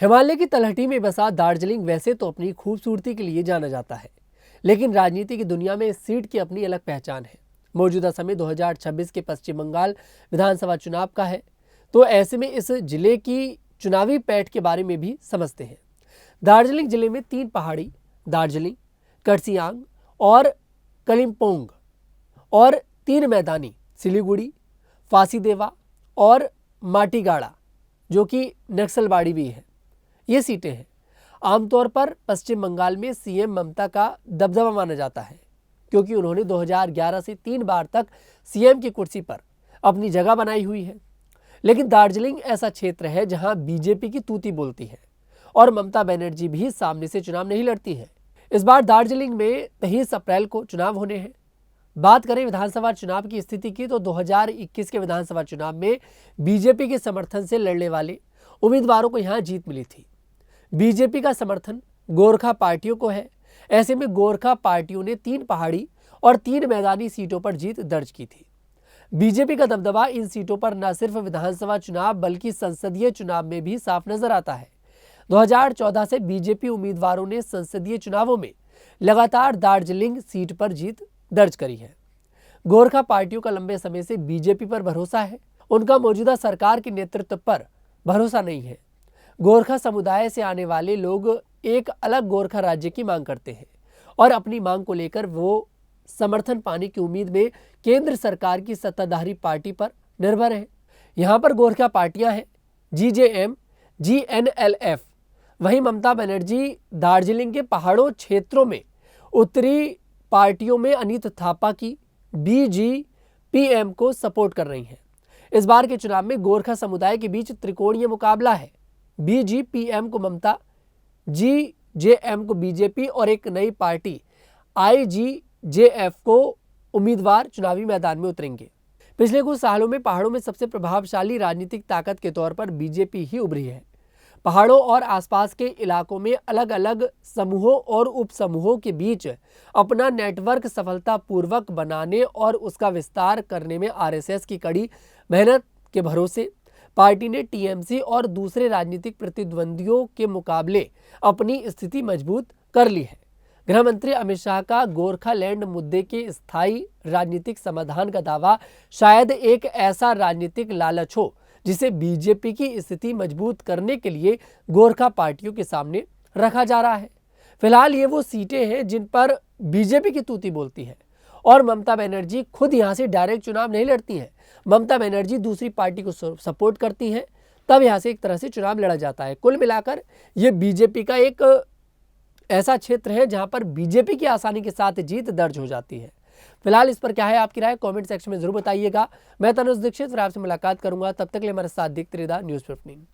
हिमालय की तलहटी में बसा दार्जिलिंग वैसे तो अपनी खूबसूरती के लिए जाना जाता है, लेकिन राजनीति की दुनिया में इस सीट की अपनी अलग पहचान है। मौजूदा समय 2026 के पश्चिम बंगाल विधानसभा चुनाव का है, तो ऐसे में इस जिले की चुनावी पैठ के बारे में भी समझते हैं। दार्जिलिंग जिले में 3 पहाड़ी, दार्जिलिंग, कर्सियांग और कलिम्पोंग, और 3 मैदानी, सिलीगुड़ी, फांसीदेवा और माटीगाड़ा, जो कि नक्सलबाड़ी भी है, ये सीटें हैं। आमतौर पर पश्चिम बंगाल में सीएम ममता का दबदबा माना जाता है, क्योंकि उन्होंने 2011 से 3 बार तक सीएम की कुर्सी पर अपनी जगह बनाई हुई है। लेकिन दार्जिलिंग ऐसा क्षेत्र है जहां बीजेपी की तूती बोलती है और ममता बनर्जी भी सामने से चुनाव नहीं लड़ती है। इस बार दार्जिलिंग में 23 अप्रैल को चुनाव होने हैं। बात करें विधानसभा चुनाव की स्थिति की, तो 2021 के विधानसभा चुनाव में बीजेपी के समर्थन से लड़ने वाले उम्मीदवारों को यहां जीत मिली थी। बीजेपी का समर्थन गोरखा पार्टियों को है। ऐसे में गोरखा पार्टियों ने 3 पहाड़ी और 3 मैदानी सीटों पर जीत दर्ज की थी। बीजेपी का दबदबा इन सीटों पर न सिर्फ विधानसभा चुनाव बल्कि संसदीय चुनाव में भी साफ नजर आता है। 2014 से बीजेपी उम्मीदवारों ने संसदीय चुनावों में लगातार दार्जिलिंग सीट पर जीत दर्ज करी है। गोरखा पार्टियों का लंबे समय से बीजेपी पर भरोसा है, उनका मौजूदा सरकार के नेतृत्व पर भरोसा नहीं है। गोरखा समुदाय से आने वाले लोग एक अलग गोरखा राज्य की मांग करते हैं और अपनी मांग को लेकर वो समर्थन पाने की उम्मीद में केंद्र सरकार की सत्ताधारी पार्टी पर निर्भर है। यहाँ पर गोरखा पार्टियां हैं जीजेएम, जीएनएलएफ। वहीं ममता बनर्जी दार्जिलिंग के पहाड़ों क्षेत्रों में उत्तरी पार्टियों में अनीत थापा की बीजीपीएम को सपोर्ट कर रही हैं। इस बार के चुनाव में गोरखा समुदाय के बीच त्रिकोणीय मुकाबला है। बीजीपीएम को ममता, जीजेएम को बीजेपी और एक नई पार्टी आईजीजेएफ को उम्मीदवार चुनावी मैदान में उतरेंगे। पिछले कुछ सालों में पहाड़ों में सबसे प्रभावशाली राजनीतिक ताकत के तौर पर बीजेपी ही उभरी है। पहाड़ों और आसपास के इलाकों में अलग अलग समूहों और उपसमूहों के बीच अपना नेटवर्क सफलतापूर्वक बनाने और उसका विस्तार करने में आरएसएस की कड़ी मेहनत के भरोसे पार्टी ने टीएमसी और दूसरे राजनीतिक प्रतिद्वंदियों के मुकाबले अपनी स्थिति मजबूत कर ली है। गृह मंत्री अमित शाह का गोरखालैंड मुद्दे के स्थायी राजनीतिक समाधान का दावा शायद एक ऐसा राजनीतिक लालच हो जिसे बीजेपी की स्थिति मजबूत करने के लिए गोरखा पार्टियों के सामने रखा जा रहा है। फिलहाल ये वो सीटें हैं जिन पर बीजेपी की तूती बोलती है और ममता बनर्जी खुद यहां से डायरेक्ट चुनाव नहीं लड़ती हैं। ममता बनर्जी दूसरी पार्टी को सपोर्ट करती हैं, तब यहां से एक तरह से चुनाव लड़ा जाता है। कुल मिलाकर ये बीजेपी का एक ऐसा क्षेत्र है जहां पर बीजेपी की आसानी के साथ जीत दर्ज हो जाती है। फिलहाल इस पर क्या है आपकी राय, कमेंट सेक्शन में जरूर बताइएगा। मैं तनुज दीक्षित फिर आपसे मुलाकात करूंगा, तब तक के लिए हमारे साथ देखते रहिए न्यूज़ 15।